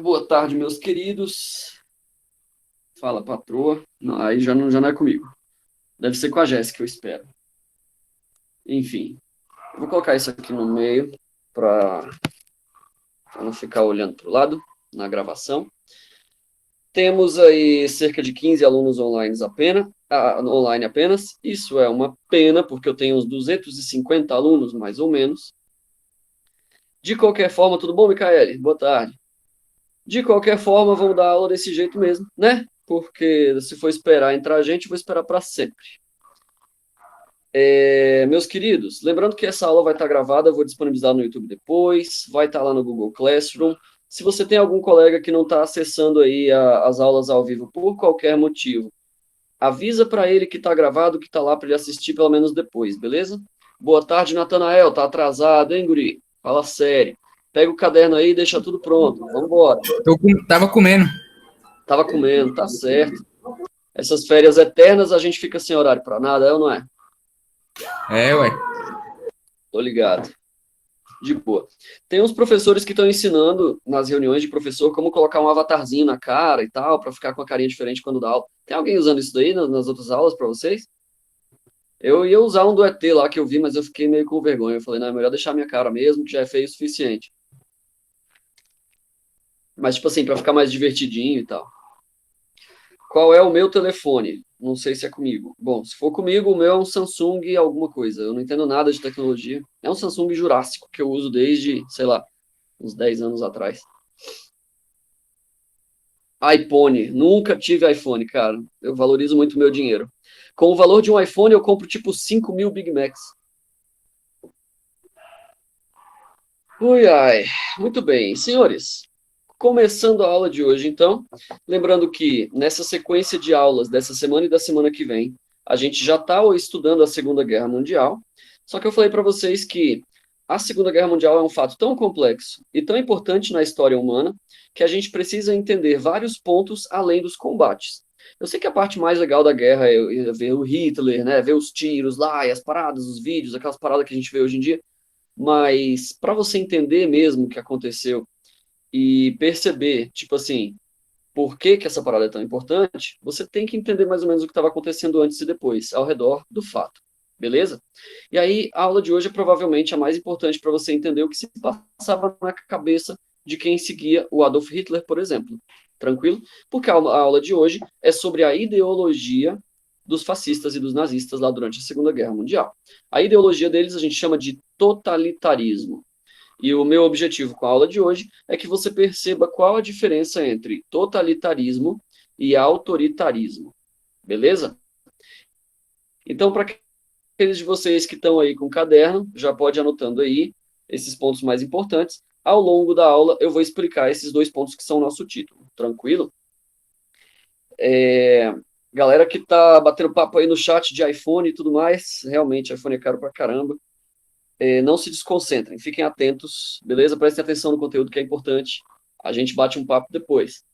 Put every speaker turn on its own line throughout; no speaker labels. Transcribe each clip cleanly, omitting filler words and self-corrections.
Boa tarde, meus queridos. Fala, patroa. Não, aí já não é comigo. Deve ser com a Jéssica, eu espero. Enfim, eu vou colocar isso aqui no meio para não ficar olhando para o lado na gravação. Temos aí cerca de 15 alunos online apenas. Isso é uma pena, porque eu tenho uns 250 alunos, mais ou menos. De qualquer forma, tudo bom, Micaele? Boa tarde. De qualquer forma, vamos dar aula desse jeito mesmo, né? Porque se for esperar entrar gente, eu vou esperar para sempre. Meus queridos, lembrando que essa aula vai estar gravada, eu vou disponibilizar no YouTube depois, vai estar lá no Google Classroom. Se você tem algum colega que não está acessando aí as aulas ao vivo por qualquer motivo, avisa para ele que está gravado, que está lá para ele assistir pelo menos depois, beleza? Boa tarde, Natanael, tá atrasado, hein, guri? Fala sério. Pega o caderno aí e deixa tudo pronto. Vamos embora.
Tava comendo.
Tava comendo, tá certo. Essas férias eternas a gente fica sem horário para nada, é ou não é?
Ué.
Tô ligado. De boa. Tem uns professores que estão ensinando nas reuniões de professor como colocar um avatarzinho na cara e tal, para ficar com a carinha diferente quando dá aula. Tem alguém usando isso daí nas outras aulas para vocês? Eu ia usar um do ET lá que eu vi, mas eu fiquei meio com vergonha. Eu falei, não, é melhor deixar minha cara mesmo, que já é feio o suficiente. Mas, tipo assim, para ficar mais divertidinho e tal. Qual é o meu telefone? Não sei se é comigo. Bom, se for comigo, o meu é um Samsung alguma coisa. Eu não entendo nada de tecnologia. É um Samsung Jurássico que eu uso desde, sei lá, uns 10 anos atrás. iPhone. Nunca tive iPhone, cara. Eu valorizo muito o meu dinheiro. Com o valor de um iPhone, eu compro tipo 5.000 Big Macs. Ui, ai. Muito bem, senhores. Começando a aula de hoje, então, lembrando que nessa sequência de aulas dessa semana e da semana que vem, a gente já está estudando a Segunda Guerra Mundial, só que eu falei para vocês que a Segunda Guerra Mundial é um fato tão complexo e tão importante na história humana que a gente precisa entender vários pontos além dos combates. Eu sei que a parte mais legal da guerra é ver o Hitler, né, ver os tiros lá e as paradas, os vídeos, aquelas paradas que a gente vê hoje em dia, mas para você entender mesmo o que aconteceu e perceber, tipo assim, por que que essa parada é tão importante, você tem que entender mais ou menos o que estava acontecendo antes e depois, ao redor do fato. Beleza? E aí, a aula de hoje é provavelmente a mais importante para você entender o que se passava na cabeça de quem seguia o Adolf Hitler, por exemplo. Tranquilo? Porque a aula de hoje é sobre a ideologia dos fascistas e dos nazistas lá durante a Segunda Guerra Mundial. A ideologia deles a gente chama de totalitarismo. E o meu objetivo com a aula de hoje é que você perceba qual a diferença entre totalitarismo e autoritarismo. Beleza? Então, para aqueles de vocês que estão aí com o caderno, já pode ir anotando aí esses pontos mais importantes. Ao longo da aula, eu vou explicar esses dois pontos que são o nosso título. Tranquilo? Galera que tá batendo papo aí no chat de iPhone e tudo mais, realmente, iPhone é caro pra caramba. Não se desconcentrem, fiquem atentos, beleza? Prestem atenção no conteúdo que é importante. A gente bate um papo depois.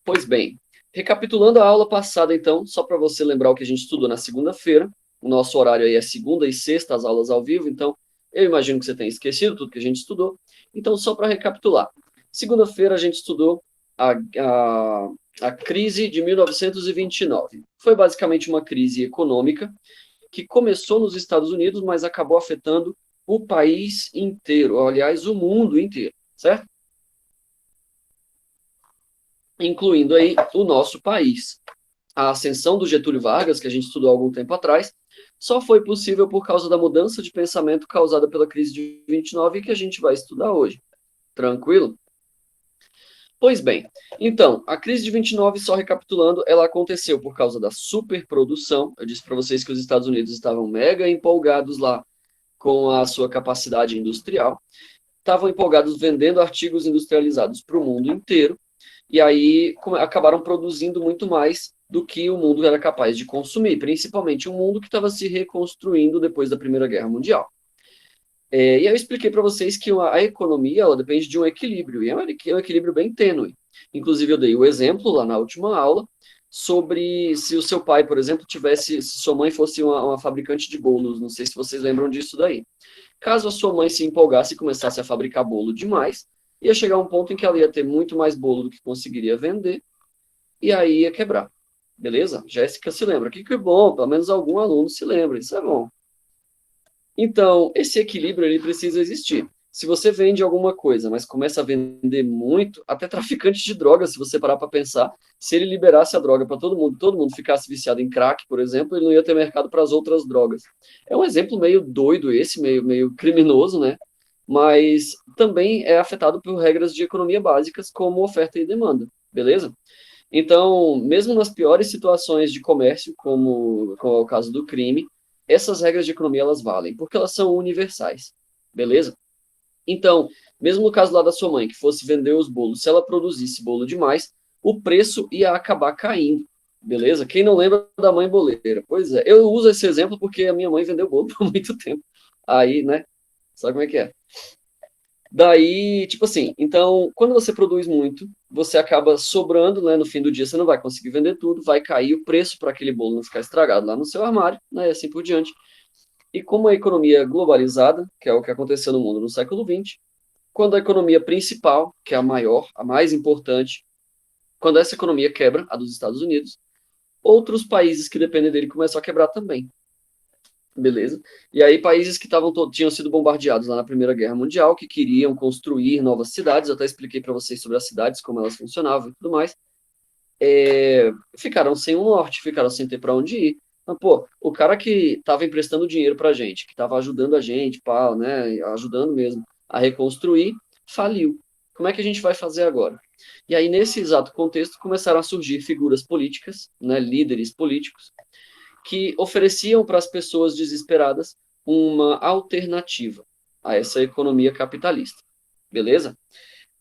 Pois bem, recapitulando a aula passada, então, só para você lembrar o que a gente estudou na segunda-feira. O nosso horário aí é segunda e sexta, as aulas ao vivo, então eu imagino que você tenha esquecido tudo que a gente estudou. Então, só para recapitular. Segunda-feira a gente estudou a crise de 1929. Foi basicamente uma crise econômica que começou nos Estados Unidos, mas acabou afetando o país inteiro, aliás, o mundo inteiro, certo? Incluindo aí o nosso país. A ascensão do Getúlio Vargas, que a gente estudou há algum tempo atrás, só foi possível por causa da mudança de pensamento causada pela crise de 29 que a gente vai estudar hoje. Tranquilo? Pois bem, então, a crise de 29, só recapitulando, ela aconteceu por causa da superprodução. Eu disse para vocês que os Estados Unidos estavam mega empolgados lá com a sua capacidade industrial, estavam empolgados vendendo artigos industrializados para o mundo inteiro, e aí acabaram produzindo muito mais do que o mundo era capaz de consumir, principalmente um mundo que estava se reconstruindo depois da Primeira Guerra Mundial. E aí eu expliquei para vocês que a economia ela depende de um equilíbrio, e é um equilíbrio bem tênue. Inclusive, eu dei o exemplo lá na última aula sobre se o seu pai, por exemplo, se sua mãe fosse uma fabricante de bolos, não sei se vocês lembram disso daí. Caso a sua mãe se empolgasse e começasse a fabricar bolo demais, ia chegar um ponto em que ela ia ter muito mais bolo do que conseguiria vender, e aí ia quebrar. Beleza? Jéssica se lembra. Que bom, pelo menos algum aluno se lembra, isso é bom. Então, esse equilíbrio ele precisa existir. Se você vende alguma coisa, mas começa a vender muito, até traficante de drogas, se você parar para pensar, se ele liberasse a droga para todo mundo ficasse viciado em crack, por exemplo, ele não ia ter mercado para as outras drogas. É um exemplo meio doido esse, meio criminoso, né? Mas também é afetado por regras de economia básicas como oferta e demanda, beleza? Então, mesmo nas piores situações de comércio, como é o caso do crime, essas regras de economia elas valem, porque elas são universais, beleza? Então, mesmo no caso lá da sua mãe, que fosse vender os bolos, se ela produzisse bolo demais, o preço ia acabar caindo, beleza? Quem não lembra da mãe boleira? Pois é, eu uso esse exemplo porque a minha mãe vendeu bolo por muito tempo. Aí, né? Sabe como é que é? Daí, tipo assim, então, quando você produz muito, você acaba sobrando, né? No fim do dia, você não vai conseguir vender tudo, vai cair o preço para aquele bolo não ficar estragado lá no seu armário, né? E assim por diante. E como a economia é globalizada, que é o que aconteceu no mundo no século XX, quando a economia principal, que é a maior, a mais importante, quando essa economia quebra, a dos Estados Unidos, outros países que dependem dele começam a quebrar também. Beleza? E aí, países que tinham sido bombardeados lá na Primeira Guerra Mundial, que queriam construir novas cidades, eu até expliquei para vocês sobre as cidades, como elas funcionavam e tudo mais, ficaram sem um norte, ficaram sem ter para onde ir. Mas, pô, o cara que estava emprestando dinheiro para a gente, que estava ajudando a gente, pá, né, ajudando mesmo a reconstruir, faliu. Como é que a gente vai fazer agora? E aí, nesse exato contexto, começaram a surgir figuras políticas, né, líderes políticos, que ofereciam para as pessoas desesperadas uma alternativa a essa economia capitalista. Beleza?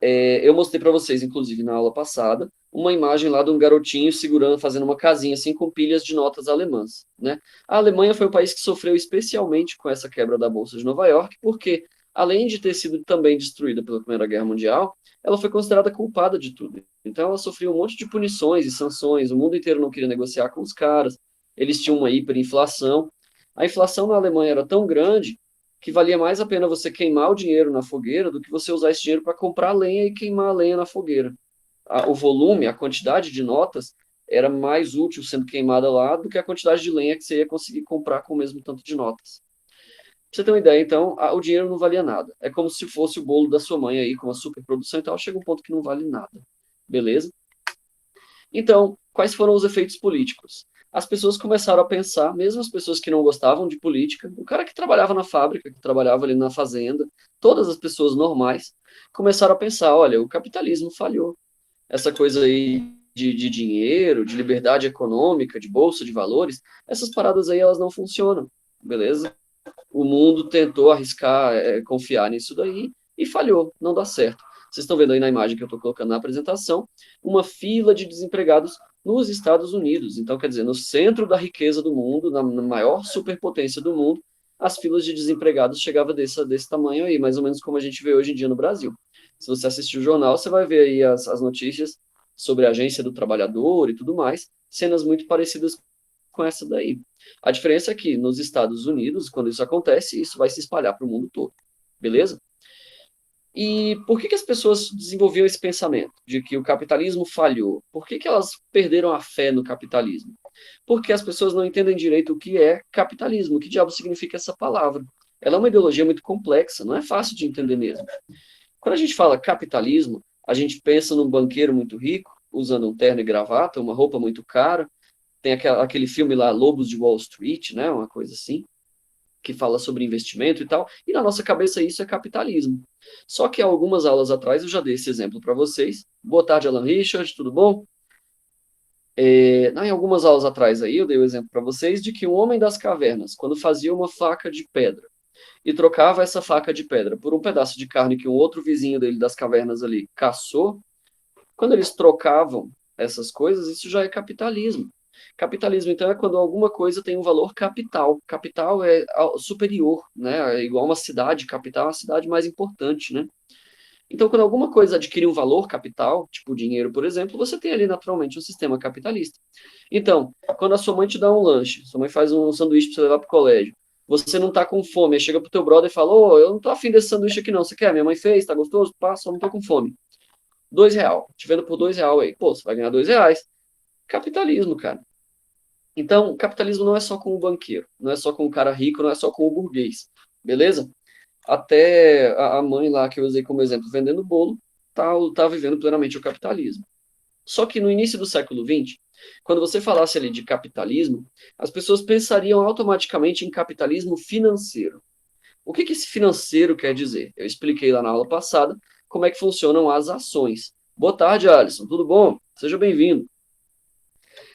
Eu mostrei para vocês, inclusive, na aula passada, uma imagem lá de um garotinho segurando, fazendo uma casinha assim com pilhas de notas alemãs, né? A Alemanha foi o país que sofreu especialmente com essa quebra da Bolsa de Nova York, porque, além de ter sido também destruída pela Primeira Guerra Mundial, ela foi considerada culpada de tudo. Então, ela sofreu um monte de punições e sanções, o mundo inteiro não queria negociar com os caras, eles tinham uma hiperinflação. A inflação na Alemanha era tão grande que valia mais a pena você queimar o dinheiro na fogueira do que você usar esse dinheiro para comprar lenha e queimar a lenha na fogueira. O volume, a quantidade de notas era mais útil sendo queimada lá do que a quantidade de lenha que você ia conseguir comprar com o mesmo tanto de notas. Pra você ter uma ideia, então, o dinheiro não valia nada. É como se fosse o bolo da sua mãe aí, com a superprodução e tal, chega um ponto que não vale nada. Beleza? Então, quais foram os efeitos políticos? As pessoas começaram a pensar, mesmo as pessoas que não gostavam de política, o cara que trabalhava na fábrica, que trabalhava ali na fazenda, todas as pessoas normais, começaram a pensar, olha, o capitalismo falhou. Essa coisa aí de dinheiro, de liberdade econômica, de bolsa de valores, essas paradas aí elas não funcionam, beleza? O mundo tentou arriscar, confiar nisso daí e falhou, não dá certo. Vocês estão vendo aí na imagem que eu estou colocando na apresentação, uma fila de desempregados nos Estados Unidos. Então, quer dizer, no centro da riqueza do mundo, na maior superpotência do mundo, as filas de desempregados chegavam desse tamanho aí, mais ou menos como a gente vê hoje em dia no Brasil. Se você assistir o jornal, você vai ver aí as notícias sobre a agência do trabalhador e tudo mais, cenas muito parecidas com essa daí. A diferença é que nos Estados Unidos, quando isso acontece, isso vai se espalhar para o mundo todo. Beleza? E por que as pessoas desenvolviam esse pensamento de que o capitalismo falhou? Por que elas perderam a fé no capitalismo? Porque as pessoas não entendem direito o que é capitalismo, o que diabo significa essa palavra. Ela é uma ideologia muito complexa, não é fácil de entender mesmo. Quando a gente fala capitalismo, a gente pensa num banqueiro muito rico, usando um terno e gravata, uma roupa muito cara, tem aquele filme lá, Lobos de Wall Street, né, uma coisa assim, que fala sobre investimento e tal, e na nossa cabeça isso é capitalismo. Só que há algumas aulas atrás eu já dei esse exemplo para vocês. Boa tarde, Alan Richard, tudo bom? Em algumas aulas atrás aí eu dei o exemplo para vocês de que um homem das cavernas, quando fazia uma faca de pedra e trocava essa faca de pedra por um pedaço de carne que um outro vizinho dele das cavernas ali caçou, quando eles trocavam essas coisas, isso já é capitalismo. Capitalismo, então, é quando alguma coisa tem um valor capital. Capital é superior, né? É igual uma cidade, capital é uma cidade mais importante, né? Então, quando alguma coisa adquire um valor capital, tipo dinheiro, por exemplo, você tem ali naturalmente um sistema capitalista. Então, quando a sua mãe te dá um lanche, sua mãe faz um sanduíche para você levar para o colégio, Você não tá com fome, aí chega pro teu brother e fala, ô, eu não tô afim desse sanduíche aqui não, você quer? Minha mãe fez, tá gostoso? Pá, só não tô com fome. R$ 2, te vendo por R$ 2 aí. Pô, você vai ganhar R$ 2. Capitalismo, cara. Então, capitalismo não é só com o banqueiro, não é só com o cara rico, não é só com o burguês, beleza? Até a mãe lá que eu usei como exemplo vendendo bolo, tá vivendo plenamente o capitalismo. Só que no início do século XX, quando você falasse ali de capitalismo, as pessoas pensariam automaticamente em capitalismo financeiro. O que esse financeiro quer dizer? Eu expliquei lá na aula passada como é que funcionam as ações. Boa tarde, Alisson. Tudo bom? Seja bem-vindo.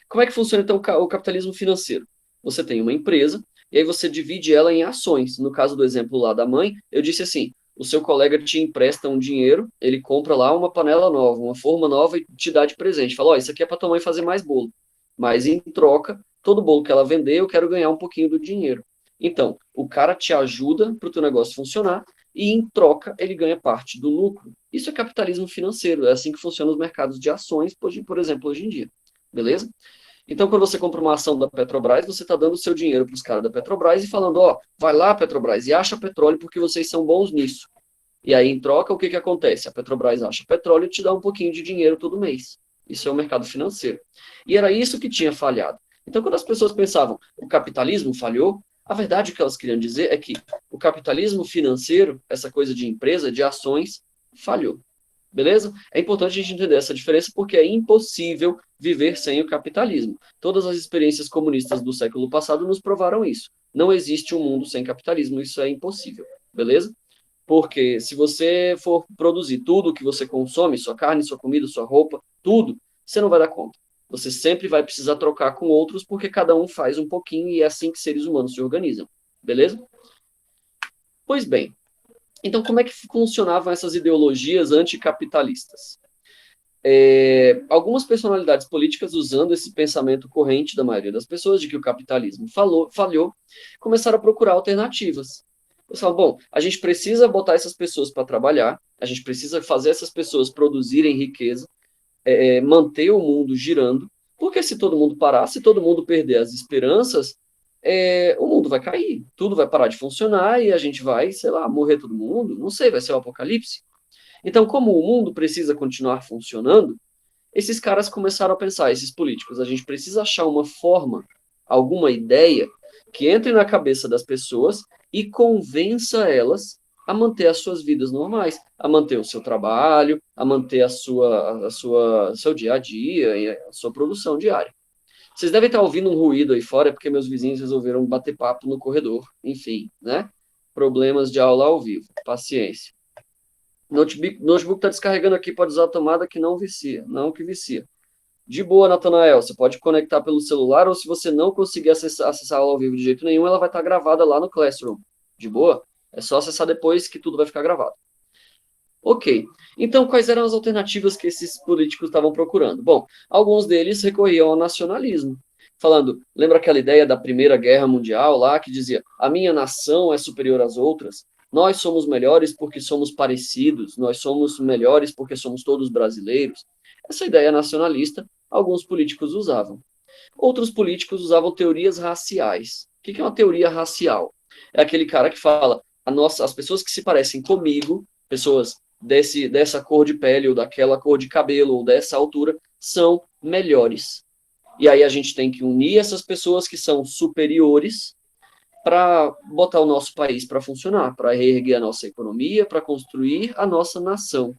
Como é que funciona então o capitalismo financeiro? Você tem uma empresa e aí você divide ela em ações. No caso do exemplo lá da mãe, eu disse assim: o seu colega te empresta um dinheiro, ele compra lá uma panela nova, uma forma nova e te dá de presente. Fala: ó, isso aqui é para tua mãe fazer mais bolo. Mas em troca, todo bolo que ela vender, eu quero ganhar um pouquinho do dinheiro. Então, o cara te ajuda para o teu negócio funcionar e em troca ele ganha parte do lucro. Isso é capitalismo financeiro, é assim que funcionam os mercados de ações, por exemplo, hoje em dia. Beleza? Então, quando você compra uma ação da Petrobras, você está dando o seu dinheiro para os caras da Petrobras e falando, ó, vai lá, Petrobras, e acha petróleo porque vocês são bons nisso. E aí, em troca, o que acontece? A Petrobras acha petróleo e te dá um pouquinho de dinheiro todo mês. Isso é o mercado financeiro. E era isso que tinha falhado. Então, quando as pessoas pensavam, o capitalismo falhou, a verdade que elas queriam dizer é que o capitalismo financeiro, essa coisa de empresa, de ações, falhou. Beleza? É importante a gente entender essa diferença porque é impossível viver sem o capitalismo. Todas as experiências comunistas do século passado nos provaram isso. Não existe um mundo sem capitalismo, isso é impossível. Beleza? Porque se você for produzir tudo que você consome, sua carne, sua comida, sua roupa, tudo, você não vai dar conta. Você sempre vai precisar trocar com outros porque cada um faz um pouquinho e é assim que seres humanos se organizam. Beleza? Pois bem, então como é que funcionavam essas ideologias anticapitalistas? Algumas personalidades políticas, usando esse pensamento corrente da maioria das pessoas de que o capitalismo falhou, começaram a procurar alternativas. Eles falam, bom, a gente precisa botar essas pessoas para trabalhar, a gente precisa fazer essas pessoas produzirem riqueza, manter o mundo girando, porque se todo mundo parar, se todo mundo perder as esperanças, o mundo vai cair, tudo vai parar de funcionar e a gente vai, sei lá, morrer todo mundo, não sei, vai ser o apocalipse. Então, como o mundo precisa continuar funcionando, esses caras começaram a pensar, esses políticos, a gente precisa achar uma forma, alguma ideia que entre na cabeça das pessoas e convença elas a manter as suas vidas normais, a manter o seu trabalho, a manter seu dia a dia e a sua produção diária. Vocês devem estar ouvindo um ruído aí fora, porque meus vizinhos resolveram bater papo no corredor. Enfim, né? Problemas de aula ao vivo. Paciência. Notebook está descarregando aqui, pode usar a tomada que não vicia, não que vicia. De boa, Natanael, você pode conectar pelo celular ou se você não conseguir acessar a aula ao vivo de jeito nenhum, ela vai estar gravada lá no Classroom. De boa? É só acessar depois que tudo vai ficar gravado. Ok. Então, quais eram as alternativas que esses políticos estavam procurando? Bom, alguns deles recorriam ao nacionalismo, falando, lembra aquela ideia da Primeira Guerra Mundial lá, que dizia, a minha nação é superior às outras? Nós somos melhores porque somos parecidos, nós somos melhores porque somos todos brasileiros. Essa ideia nacionalista, alguns políticos usavam. Outros políticos usavam teorias raciais. O que é uma teoria racial? É aquele cara que fala, as pessoas que se parecem comigo, pessoas dessa cor de pele, ou daquela cor de cabelo, ou dessa altura, são melhores. E aí a gente tem que unir essas pessoas que são superiores para botar o nosso país para funcionar, para reerguer a nossa economia, para construir a nossa nação.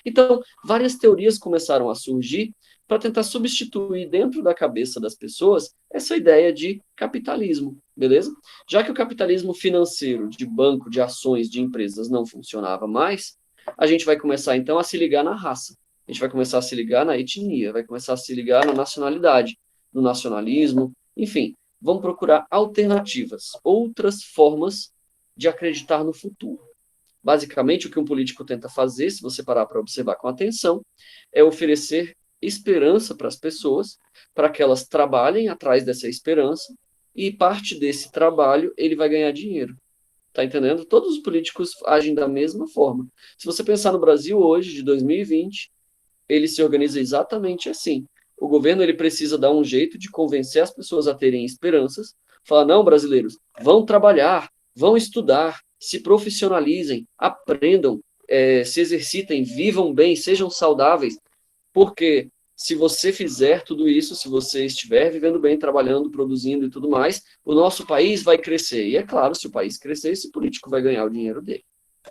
Então, várias teorias começaram a surgir para tentar substituir dentro da cabeça das pessoas essa ideia de capitalismo, beleza? Já que o capitalismo financeiro, de banco, de ações, de empresas não funcionava mais, a gente vai começar então a se ligar na raça, a gente vai começar a se ligar na etnia, vai começar a se ligar na nacionalidade, no nacionalismo, enfim, vamos procurar alternativas, outras formas de acreditar no futuro. Basicamente, o que um político tenta fazer, se você parar para observar com atenção, é oferecer esperança para as pessoas, para que elas trabalhem atrás dessa esperança, e parte desse trabalho ele vai ganhar dinheiro. Tá entendendo? Todos os políticos agem da mesma forma. Se você pensar no Brasil hoje, de 2020, ele se organiza exatamente assim. O governo ele precisa dar um jeito de convencer as pessoas a terem esperanças, Falar, não, brasileiros, vão trabalhar, vão estudar, se profissionalizem, aprendam, se exercitem, vivam bem, sejam saudáveis, porque se você fizer tudo isso, se você estiver vivendo bem, trabalhando, produzindo e tudo mais, o nosso país vai crescer. E é claro, se o país crescer, esse político vai ganhar o dinheiro dele.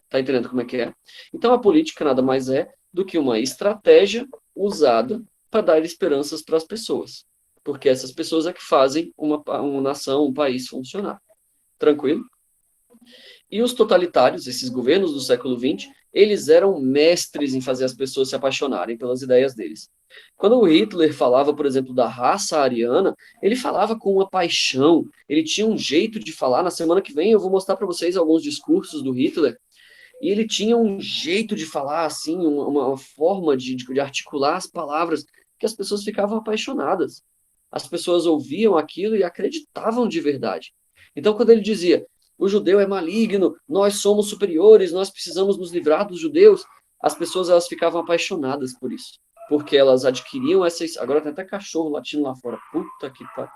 Tá entendendo como é que é? Então a política nada mais é do que uma estratégia usada para dar esperanças para as pessoas. Porque essas pessoas é que fazem uma nação, um país funcionar. Tranquilo? E os totalitários, esses governos do século XX, eles eram mestres em fazer as pessoas se apaixonarem pelas ideias deles. Quando o Hitler falava, por exemplo, da raça ariana, ele falava com uma paixão, ele tinha um jeito de falar. Na semana que vem eu vou mostrar para vocês alguns discursos do Hitler, e ele tinha um jeito de falar, assim, uma forma de articular as palavras, que as pessoas ficavam apaixonadas. As pessoas ouviam aquilo e acreditavam de verdade. Então, quando ele dizia, o judeu é maligno, nós somos superiores, nós precisamos nos livrar dos judeus, as pessoas elas ficavam apaixonadas por isso. Porque elas adquiriam essa. Agora tem até cachorro latindo lá fora. Puta que pariu.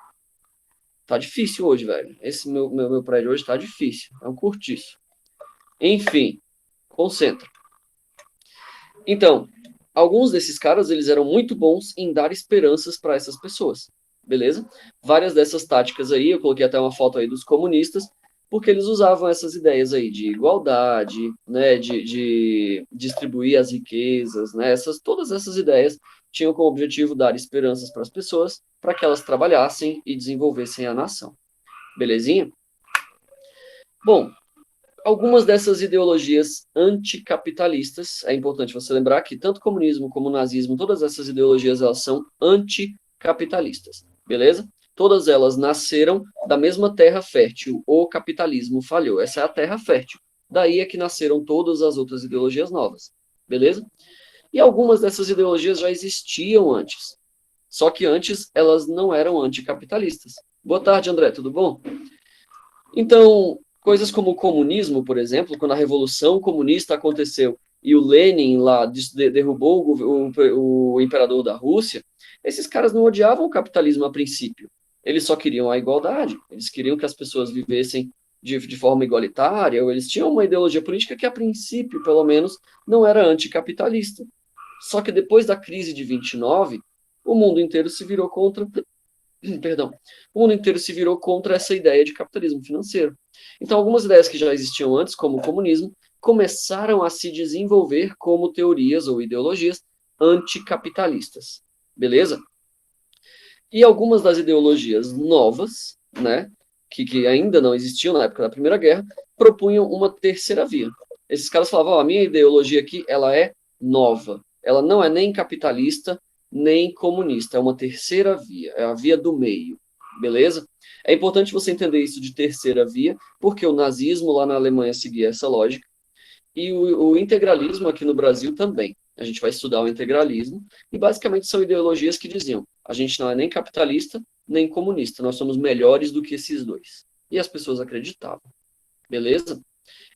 Tá difícil hoje, velho. Esse meu prédio hoje tá difícil. É um curtiço. Enfim, concentra. Então, alguns desses caras, eles eram muito bons em dar esperanças para essas pessoas, beleza? Várias dessas táticas aí, eu coloquei até uma foto aí dos comunistas, porque eles usavam essas ideias aí de igualdade, né, de distribuir as riquezas, né, todas essas ideias tinham como objetivo dar esperanças para as pessoas, para que elas trabalhassem e desenvolvessem a nação. Belezinha? Bom, algumas dessas ideologias anticapitalistas, é importante você lembrar que tanto o comunismo como o nazismo, todas essas ideologias elas são anticapitalistas, beleza? Todas elas nasceram da mesma terra fértil, o capitalismo falhou, essa é a terra fértil. Daí é que nasceram todas as outras ideologias novas, beleza? E algumas dessas ideologias já existiam antes, só que antes elas não eram anticapitalistas. Boa tarde, André, tudo bom? Então, coisas como o comunismo, por exemplo, quando a Revolução Comunista aconteceu e o Lenin lá derrubou o imperador da Rússia, esses caras não odiavam o capitalismo a princípio. Eles só queriam a igualdade. Eles queriam que as pessoas vivessem de forma igualitária, ou eles tinham uma ideologia política que, a princípio, pelo menos, não era anticapitalista. Só que depois da crise de 29, o mundo inteiro se virou contra perdão, o mundo inteiro se virou contra essa ideia de capitalismo financeiro. Então, algumas ideias que já existiam antes, como o comunismo, começaram a se desenvolver como teorias ou ideologias anticapitalistas. Beleza? E algumas das ideologias novas, né, que ainda não existiam na época da Primeira Guerra, propunham uma terceira via. Esses caras falavam, a minha ideologia aqui, ela é nova. Ela não é nem capitalista, nem comunista. É uma terceira via, é a via do meio, beleza? É importante você entender isso de terceira via, porque o nazismo lá na Alemanha seguia essa lógica, e o integralismo aqui no Brasil também. A gente vai estudar o integralismo, e basicamente são ideologias que diziam, a gente não é nem capitalista, nem comunista, nós somos melhores do que esses dois. E as pessoas acreditavam, beleza?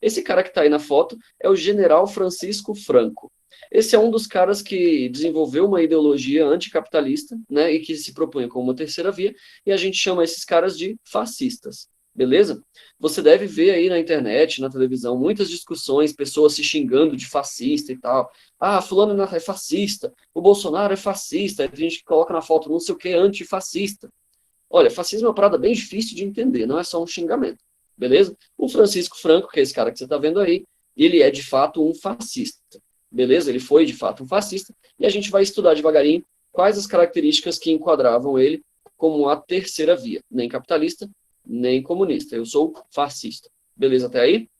Esse cara que está aí na foto é o General Francisco Franco. Esse é um dos caras que desenvolveu uma ideologia anticapitalista, né, e que se propunha como uma terceira via, e a gente chama esses caras de fascistas, beleza? Você deve ver aí na internet, na televisão, muitas discussões, pessoas se xingando de fascista e tal. Ah, fulano é fascista, o Bolsonaro é fascista, a gente coloca na foto não sei o que, antifascista. Olha, fascismo é uma parada bem difícil de entender, não é só um xingamento, beleza? O Francisco Franco, que é esse cara que você está vendo aí, ele é de fato um fascista, beleza? Ele foi de fato um fascista, e a gente vai estudar devagarinho quais as características que enquadravam ele como a terceira via, nem capitalista, nem comunista. Eu sou fascista, beleza até aí?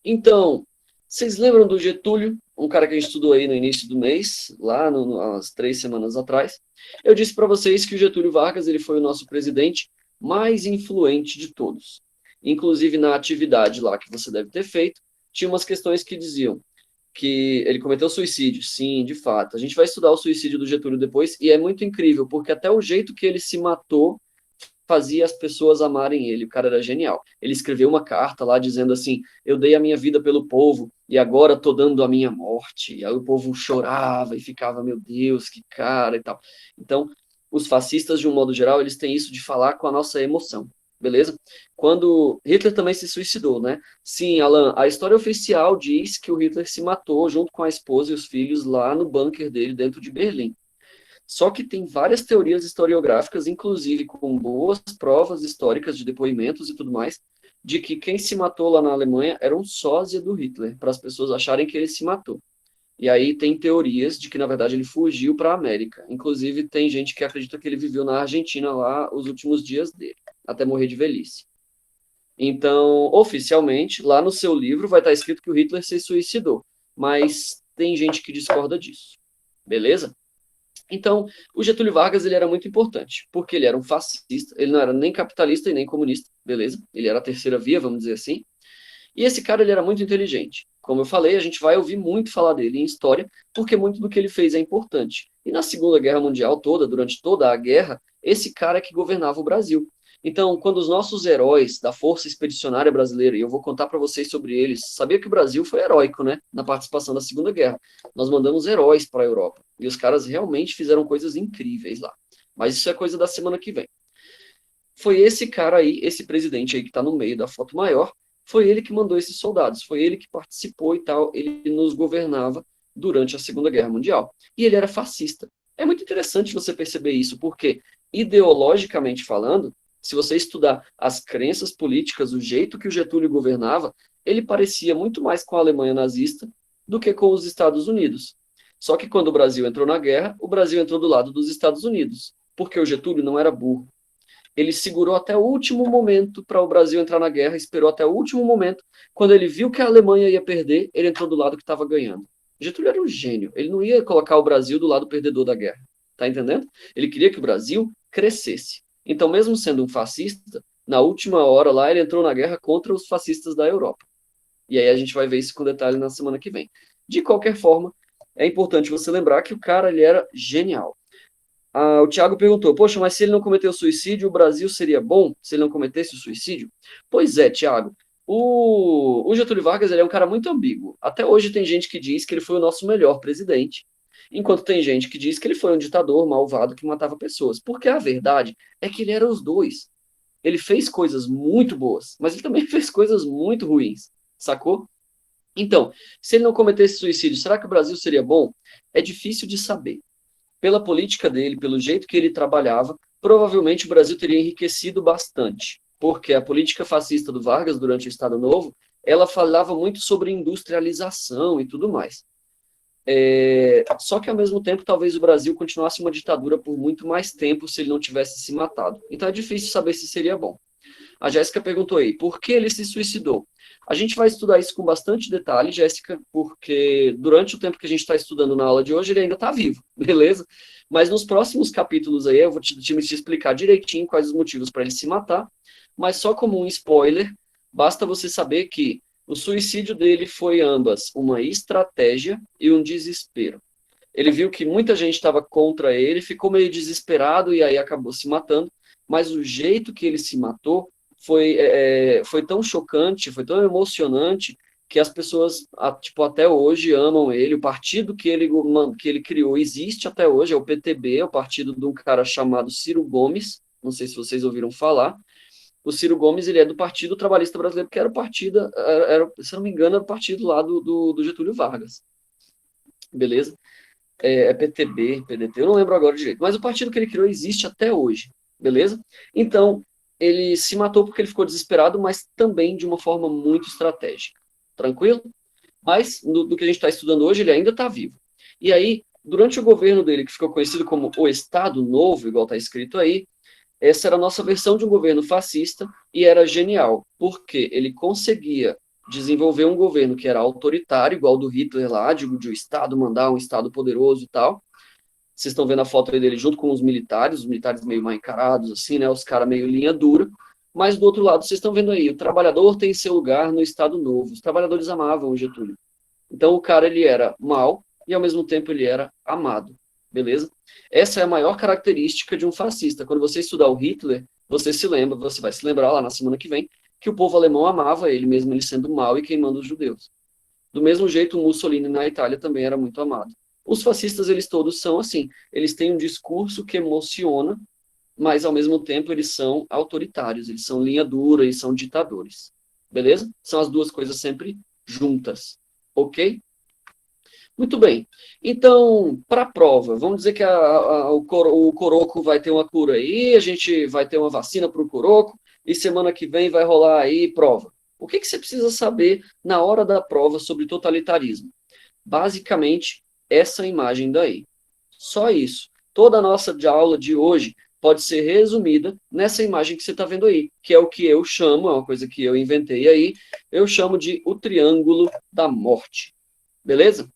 Então, vocês lembram do Getúlio, um cara que a gente estudou aí no início do mês, lá umas 3 semanas atrás? Eu disse para vocês que o Getúlio Vargas ele foi o nosso presidente mais influente de todos. Inclusive na atividade lá que você deve ter feito, tinha umas questões que diziam que ele cometeu suicídio. Sim, de fato. A gente vai estudar o suicídio do Getúlio depois, e é muito incrível, porque até o jeito que ele se matou fazia as pessoas amarem ele. O cara era genial. Ele escreveu uma carta lá dizendo assim: eu dei a minha vida pelo povo e agora tô dando a minha morte. E aí o povo chorava e ficava, meu Deus, que cara e tal. Então, os fascistas, de um modo geral, eles têm isso de falar com a nossa emoção. beleza? Quando Hitler também se suicidou, né? Sim, Alan, a história oficial diz que o Hitler se matou junto com a esposa e os filhos lá no bunker dele dentro de Berlim. Só que tem várias teorias historiográficas, inclusive com boas provas históricas de depoimentos e tudo mais, de que quem se matou lá na Alemanha era um sósia do Hitler, para as pessoas acharem que ele se matou. E aí tem teorias de que, na verdade, ele fugiu para a América. Inclusive, tem gente que acredita que ele viveu na Argentina lá os últimos dias dele, até morrer de velhice. Então, oficialmente, lá no seu livro vai estar escrito que o Hitler se suicidou. Mas tem gente que discorda disso. Beleza? Então, o Getúlio Vargas ele era muito importante, porque ele era um fascista, ele não era nem capitalista e nem comunista, beleza? Ele era a terceira via, vamos dizer assim. E esse cara ele era muito inteligente. Como eu falei, a gente vai ouvir muito falar dele em história, porque muito do que ele fez é importante. E na Segunda Guerra Mundial toda, durante toda a guerra, esse cara é que governava o Brasil. Então, quando os nossos heróis da Força Expedicionária Brasileira, e eu vou contar para vocês sobre eles, sabia que o Brasil foi heróico, né, na participação da Segunda Guerra. Nós mandamos heróis para a Europa, e os caras realmente fizeram coisas incríveis lá. Mas isso é coisa da semana que vem. Foi esse cara aí, esse presidente aí que está no meio da foto maior, foi ele que mandou esses soldados, foi ele que participou e tal, ele nos governava durante a Segunda Guerra Mundial. E ele era fascista. É muito interessante você perceber isso, porque, ideologicamente falando, se você estudar as crenças políticas, o jeito que o Getúlio governava, ele parecia muito mais com a Alemanha nazista do que com os Estados Unidos. Só que quando o Brasil entrou na guerra, o Brasil entrou do lado dos Estados Unidos, porque o Getúlio não era burro. Ele segurou até o último momento para o Brasil entrar na guerra, esperou até o último momento. Quando ele viu que a Alemanha ia perder, ele entrou do lado que estava ganhando. Getúlio era um gênio. Ele não ia colocar o Brasil do lado perdedor da guerra. Tá entendendo? Ele queria que o Brasil crescesse. Então, mesmo sendo um fascista, na última hora lá, ele entrou na guerra contra os fascistas da Europa. E aí a gente vai ver isso com detalhe na semana que vem. De qualquer forma, é importante você lembrar que o cara ele era genial. O Thiago perguntou, poxa, mas se ele não cometeu suicídio, o Brasil seria bom se ele não cometesse o suicídio? Pois é, Thiago. O Getúlio Vargas ele é um cara muito ambíguo. Até hoje tem gente que diz que ele foi o nosso melhor presidente, enquanto tem gente que diz que ele foi um ditador malvado que matava pessoas. Porque a verdade é que ele era os dois. Ele fez coisas muito boas, mas ele também fez coisas muito ruins, sacou? Então, se ele não cometesse suicídio, será que o Brasil seria bom? É difícil de saber. Pela política dele, pelo jeito que ele trabalhava, provavelmente o Brasil teria enriquecido bastante, porque a política fascista do Vargas durante o Estado Novo, ela falava muito sobre industrialização e tudo mais. Só que, ao mesmo tempo, talvez o Brasil continuasse uma ditadura por muito mais tempo se ele não tivesse se matado. Então é difícil saber se seria bom. A Jéssica perguntou aí, por que ele se suicidou? A gente vai estudar isso com bastante detalhe, Jéssica, porque durante o tempo que a gente está estudando na aula de hoje, ele ainda está vivo, beleza? Mas nos próximos capítulos aí, eu vou te explicar direitinho quais os motivos para ele se matar, mas só como um spoiler, basta você saber que o suicídio dele foi ambas uma estratégia e um desespero. Ele viu que muita gente estava contra ele, ficou meio desesperado e aí acabou se matando, mas o jeito que ele se matou foi tão chocante, foi tão emocionante, que as pessoas, tipo, até hoje amam ele. O partido que ele criou existe até hoje, é o PTB, é o partido de um cara chamado Ciro Gomes, não sei se vocês ouviram falar. O Ciro Gomes, ele é do Partido Trabalhista Brasileiro, que era o partido, se não me engano, era o partido lá do Getúlio Vargas. Beleza? PTB, PDT, eu não lembro agora direito, mas o partido que ele criou existe até hoje, beleza? Então, ele se matou porque ele ficou desesperado, mas também de uma forma muito estratégica, tranquilo? Mas, do que a gente está estudando hoje, ele ainda está vivo. E aí, durante o governo dele, que ficou conhecido como o Estado Novo, igual está escrito aí, essa era a nossa versão de um governo fascista e era genial, porque ele conseguia desenvolver um governo que era autoritário, igual do Hitler lá, de o Estado mandar um Estado poderoso e tal. Vocês estão vendo a foto aí dele junto com os militares meio mal encarados, assim, né? Os caras meio linha dura. Mas do outro lado, vocês estão vendo aí, o trabalhador tem seu lugar no Estado Novo. Os trabalhadores amavam o Getúlio. Então o cara, ele era mau e ao mesmo tempo ele era amado. Beleza? Essa é a maior característica de um fascista. Quando você estudar o Hitler, você vai se lembrar lá na semana que vem, que o povo alemão amava ele, mesmo ele sendo mau e queimando os judeus. Do mesmo jeito, o Mussolini na Itália também era muito amado. Os fascistas, eles todos são assim, eles têm um discurso que emociona, mas ao mesmo tempo eles são autoritários, eles são linha dura e são ditadores. Beleza? São as duas coisas sempre juntas. Ok? Muito bem. Então, para a prova, vamos dizer que o coroco vai ter uma cura aí, a gente vai ter uma vacina para o coroco, e semana que vem vai rolar aí prova. O que você precisa saber na hora da prova sobre totalitarismo? Basicamente, essa imagem daí. Só isso. Toda a nossa aula de hoje pode ser resumida nessa imagem que você está vendo aí, que é o que eu chamo, é uma coisa que eu inventei aí, eu chamo de o Triângulo da Morte. Beleza?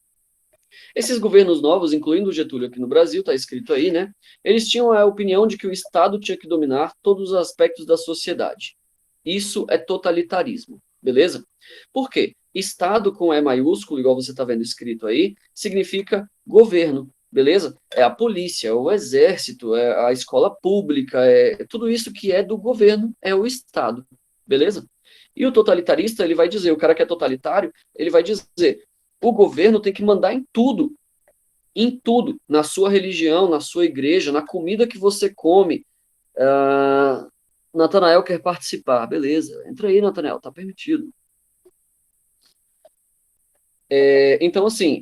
Esses governos novos, incluindo o Getúlio aqui no Brasil, está escrito aí, né? Eles tinham a opinião de que o Estado tinha que dominar todos os aspectos da sociedade. Isso é totalitarismo, beleza? Por quê? Estado com E maiúsculo, igual você está vendo escrito aí, significa governo, beleza? É a polícia, é o exército, é a escola pública, é tudo isso que é do governo, é o Estado, beleza? E o totalitarista, ele vai dizer, o cara que é totalitário, ele vai dizer, o governo tem que mandar em tudo, na sua religião, na sua igreja, na comida que você come. Natanael quer participar, beleza, entra aí, Natanael, tá permitido. Então, assim,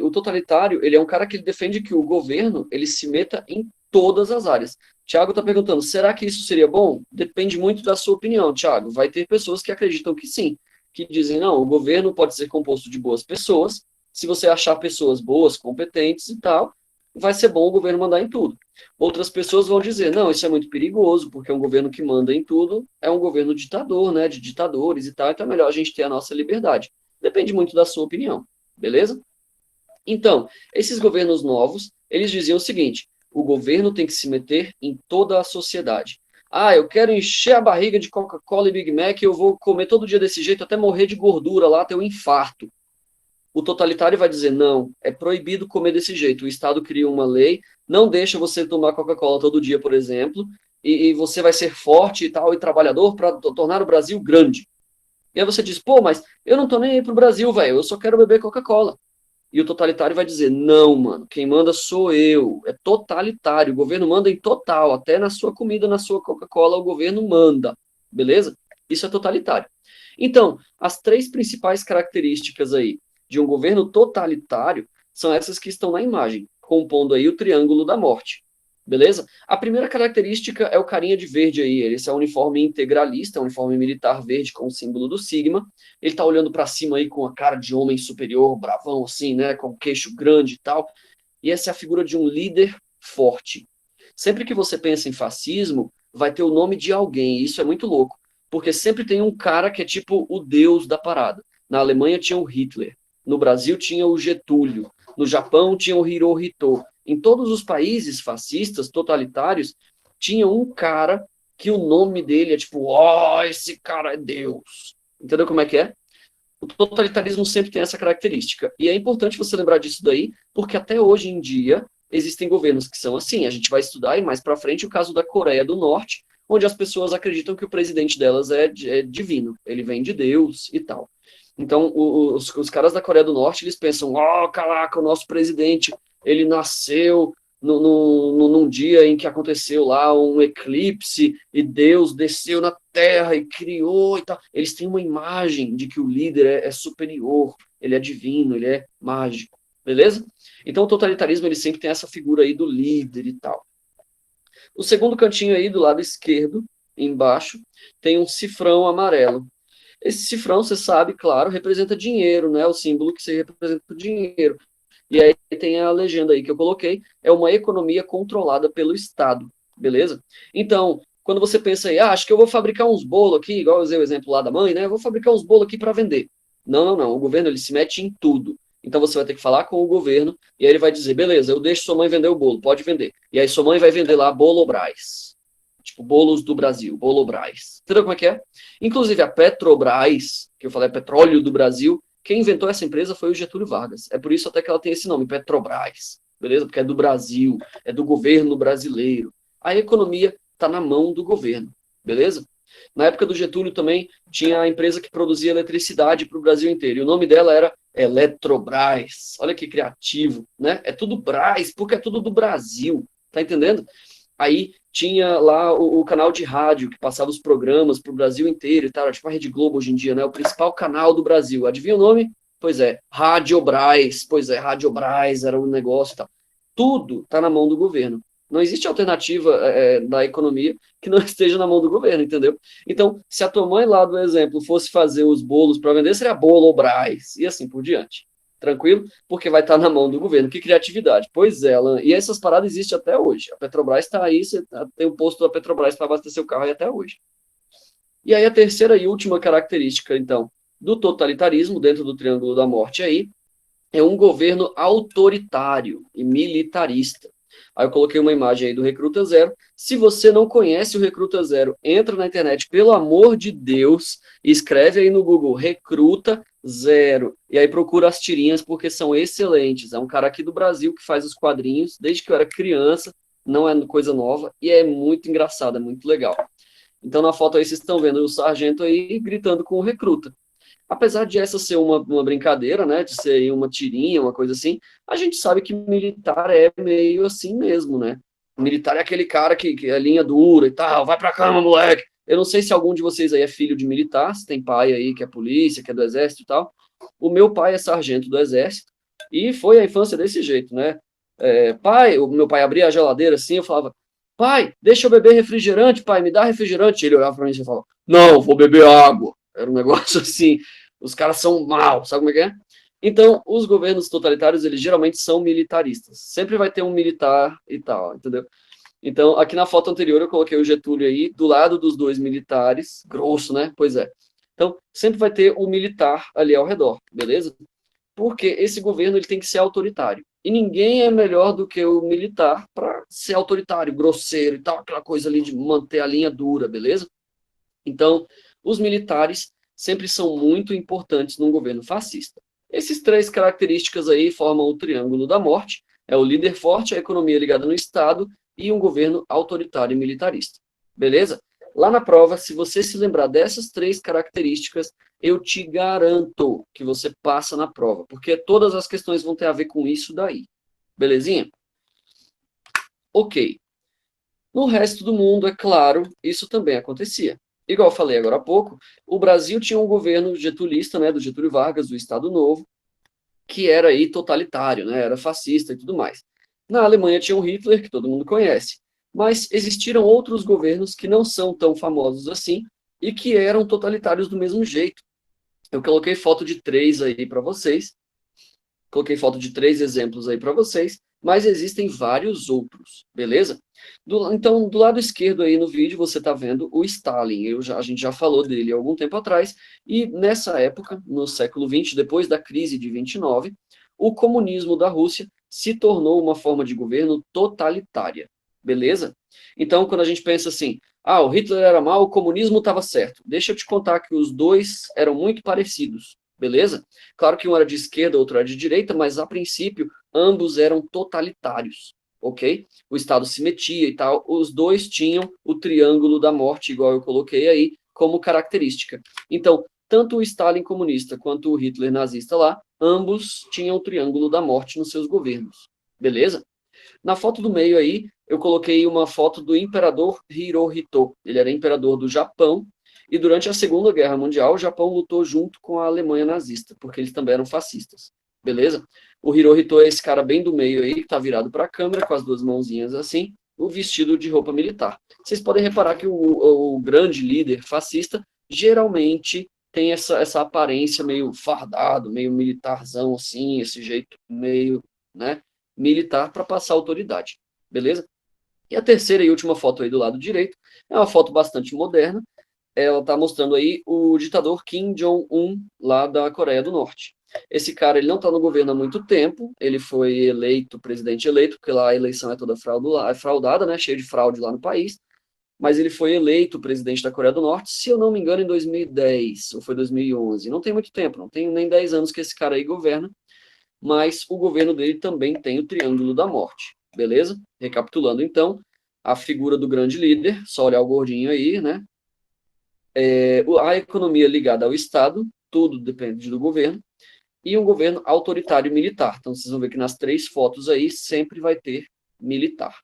o totalitário, ele é um cara que ele defende que o governo, ele se meta em todas as áreas. Tiago está perguntando, será que isso seria bom? Depende muito da sua opinião, Tiago. Vai ter pessoas que acreditam que sim, que dizem, não, o governo pode ser composto de boas pessoas, se você achar pessoas boas, competentes e tal, vai ser bom o governo mandar em tudo. Outras pessoas vão dizer, não, isso é muito perigoso, porque um governo que manda em tudo é um governo ditador, né, de ditadores e tal, então é melhor a gente ter a nossa liberdade. Depende muito da sua opinião, beleza? Então, esses governos novos, eles diziam o seguinte, o governo tem que se meter em toda a sociedade. Ah, eu quero encher a barriga de Coca-Cola e Big Mac, eu vou comer todo dia desse jeito até morrer de gordura lá, ter um infarto. O totalitário vai dizer, não, é proibido comer desse jeito. O Estado cria uma lei, não deixa você tomar Coca-Cola todo dia, por exemplo, e você vai ser forte e tal, e trabalhador para tornar o Brasil grande. E aí você diz, pô, mas eu não tô nem aí pro Brasil, velho, eu só quero beber Coca-Cola. E o totalitário vai dizer, não, mano, quem manda sou eu. É totalitário, o governo manda em total, até na sua comida, na sua Coca-Cola, o governo manda, beleza? Isso é totalitário. Então, as três principais características aí de um governo totalitário são essas que estão na imagem, compondo aí o triângulo da morte. Beleza? A primeira característica é o carinha de verde aí. Esse é um uniforme integralista, um uniforme militar verde com o símbolo do sigma. Ele tá olhando para cima aí com a cara de homem superior, bravão assim, né, com o queixo grande e tal. E essa é a figura de um líder forte. Sempre que você pensa em fascismo, vai ter o nome de alguém. E isso é muito louco, porque sempre tem um cara que é tipo o deus da parada. Na Alemanha tinha o Hitler, no Brasil tinha o Getúlio, no Japão tinha o Hirohito. Em todos os países fascistas, totalitários, tinha um cara que o nome dele é tipo, ó, esse cara é Deus. Entendeu como é que é? O totalitarismo sempre tem essa característica. E é importante você lembrar disso daí, porque até hoje em dia existem governos que são assim. A gente vai estudar aí mais para frente o caso da Coreia do Norte, onde as pessoas acreditam que o presidente delas é divino, ele vem de Deus e tal. Então, os caras da Coreia do Norte, eles pensam, ó, caraca, o nosso presidente, ele nasceu num dia em que aconteceu lá um eclipse e Deus desceu na Terra e criou e tal. Eles têm uma imagem de que o líder é superior, ele é divino, ele é mágico, beleza? Então, o totalitarismo, ele sempre tem essa figura aí do líder e tal. O segundo cantinho aí, do lado esquerdo, embaixo, tem um cifrão amarelo. Esse cifrão, você sabe, claro, representa dinheiro, né? O símbolo que se representa o dinheiro. E aí tem a legenda aí que eu coloquei, é uma economia controlada pelo Estado, beleza? Então, quando você pensa aí, acho que eu vou fabricar uns bolos aqui, igual eu usei o exemplo lá da mãe, né? Eu vou fabricar uns bolos aqui para vender. Não, não, não. O governo, ele se mete em tudo. Então você vai ter que falar com o governo e aí ele vai dizer, beleza, eu deixo sua mãe vender o bolo, pode vender. E aí sua mãe vai vender lá Bolo Brás. Tipo, bolos do Brasil, Bolo Brás. Entendeu como é que é? Inclusive a Petrobras, que eu falei, petróleo do Brasil, quem inventou essa empresa foi o Getúlio Vargas. É por isso até que ela tem esse nome, Petrobras. Beleza? Porque é do Brasil, é do governo brasileiro. A economia está na mão do governo. Beleza? Na época do Getúlio também tinha a empresa que produzia eletricidade para o Brasil inteiro. E o nome dela era Eletrobras. Olha que criativo, né? É tudo Brás, porque é tudo do Brasil. Tá entendendo? Aí tinha lá o canal de rádio que passava os programas para o Brasil inteiro e tal, tipo a Rede Globo hoje em dia, né? O principal canal do Brasil. Adivinha o nome? Pois é, Rádio Brás. Pois é, Rádio Brás era um negócio e tal. Tudo está na mão do governo. Não existe alternativa da economia que não esteja na mão do governo, entendeu? Então, se a tua mãe lá do exemplo fosse fazer os bolos para vender, seria bolo ou Brás, e assim por diante. Tranquilo? Porque vai estar na mão do governo. Que criatividade. Pois é, Alan. E essas paradas existem até hoje. A Petrobras está aí, você tem o posto da Petrobras para abastecer o carro aí até hoje. E aí a terceira e última característica, então, do totalitarismo dentro do Triângulo da Morte aí, é um governo autoritário e militarista. Aí eu coloquei uma imagem aí do Recruta Zero. Se você não conhece o Recruta Zero, entra na internet, pelo amor de Deus, e escreve aí no Google Recruta Zero. E aí procura as tirinhas, porque são excelentes. É um cara aqui do Brasil que faz os quadrinhos desde que eu era criança, não é coisa nova, e é muito engraçado, é muito legal. Então na foto aí vocês estão vendo o sargento aí gritando com o recruta. Apesar de essa ser uma brincadeira, né, de ser uma tirinha, uma coisa assim, a gente sabe que militar é meio assim mesmo, né? Militar é aquele cara que é linha dura e tal, vai pra cama, moleque. Eu não sei se algum de vocês aí é filho de militar, se tem pai aí que é polícia, que é do exército e tal. O meu pai é sargento do exército e foi a infância desse jeito, né? O meu pai abria a geladeira assim, eu falava, pai, deixa eu beber refrigerante, pai, me dá refrigerante. Ele olhava pra mim e falava, não, vou beber água. Era um negócio assim, os caras são maus, sabe como é que é? Então, os governos totalitários, eles geralmente são militaristas. Sempre vai ter um militar e tal, entendeu? Então, aqui na foto anterior eu coloquei o Getúlio aí, do lado dos dois militares, grosso, né? Pois é. Então, sempre vai ter o militar ali ao redor, beleza? Porque esse governo ele tem que ser autoritário. E ninguém é melhor do que o militar para ser autoritário, grosseiro e tal, aquela coisa ali de manter a linha dura, beleza? Então, os militares sempre são muito importantes num governo fascista. Essas três características aí formam o triângulo da morte: é o líder forte, a economia ligada no Estado e um governo autoritário e militarista. Beleza? Lá na prova, se você se lembrar dessas três características, eu te garanto que você passa na prova, porque todas as questões vão ter a ver com isso daí. Belezinha? Ok. No resto do mundo, é claro, isso também acontecia. Igual eu falei agora há pouco, o Brasil tinha um governo getulista, né, do Getúlio Vargas, do Estado Novo, que era aí totalitário, né, era fascista e tudo mais. Na Alemanha tinha o Hitler, que todo mundo conhece, mas existiram outros governos que não são tão famosos assim e que eram totalitários do mesmo jeito. Eu coloquei foto de três aí para vocês, coloquei foto de três exemplos aí para vocês, mas existem vários outros, beleza? Então, do lado esquerdo aí no vídeo, você está vendo o Stalin. A gente já falou dele há algum tempo atrás, e nessa época, no século XX, depois da crise de 29, o comunismo da Rússia se tornou uma forma de governo totalitária, beleza? Então, quando a gente pensa assim, o Hitler era mal, o comunismo estava certo. Deixa eu te contar que os dois eram muito parecidos, beleza? Claro que um era de esquerda, outro era de direita, mas a princípio ambos eram totalitários, ok? O Estado se metia e tal. Os dois tinham o triângulo da morte, igual eu coloquei aí, como característica. Então, tanto o Stalin comunista quanto o Hitler nazista lá, ambos tinham o triângulo da morte nos seus governos, beleza? Na foto do meio aí, eu coloquei uma foto do imperador Hirohito. Ele era imperador do Japão e durante a Segunda Guerra Mundial, o Japão lutou junto com a Alemanha nazista, porque eles também eram fascistas. Beleza? O Hirohito é esse cara bem do meio aí, que tá virado para a câmera, com as duas mãozinhas assim, o vestido de roupa militar. Vocês podem reparar que o grande líder fascista geralmente tem essa aparência meio fardado, meio militarzão assim, esse jeito meio, né, militar para passar autoridade. Beleza? E a terceira e última foto aí do lado direito é uma foto bastante moderna. Ela está mostrando aí o ditador Kim Jong-un, lá da Coreia do Norte. Esse cara ele não está no governo há muito tempo, ele foi eleito, presidente eleito, porque lá a eleição é toda fraudada, né, cheia de fraude lá no país, mas ele foi eleito presidente da Coreia do Norte, se eu não me engano, em 2010, ou foi 2011. Não tem muito tempo, não tem nem 10 anos que esse cara aí governa, mas o governo dele também tem o Triângulo da Morte, beleza? Recapitulando então, a figura do grande líder, só olhar o gordinho aí, né? A economia ligada ao Estado, tudo depende do governo, e um governo autoritário e militar. Então, vocês vão ver que nas três fotos aí sempre vai ter militar.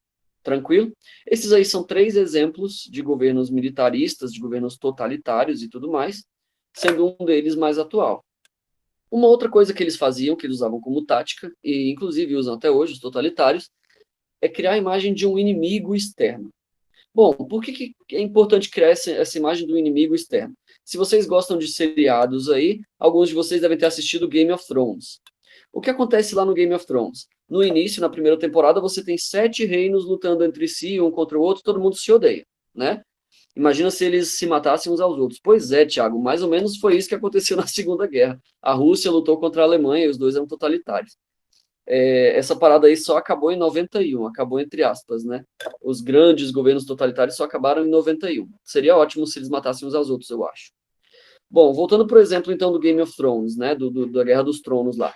Tranquilo? Esses aí são 3 exemplos de governos militaristas, de governos totalitários e tudo mais, sendo um deles mais atual. Uma outra coisa que eles faziam, que eles usavam como tática, e inclusive usam até hoje, os totalitários, é criar a imagem de um inimigo externo. Bom, por que é importante criar essa imagem do inimigo externo? Se vocês gostam de seriados aí, alguns de vocês devem ter assistido Game of Thrones. O que acontece lá no Game of Thrones? No início, na primeira temporada, você tem 7 reinos lutando entre si, um contra o outro, todo mundo se odeia, né? Imagina se eles se matassem uns aos outros. Pois é, Thiago, mais ou menos foi isso que aconteceu na Segunda Guerra. A Rússia lutou contra a Alemanha e os dois eram totalitários. Essa parada aí só acabou em 91, acabou entre aspas, né? Os grandes governos totalitários só acabaram em 91. Seria ótimo se eles matassem uns aos outros, eu acho. Bom, voltando, por exemplo, então, do Game of Thrones, né? Da Guerra dos Tronos lá.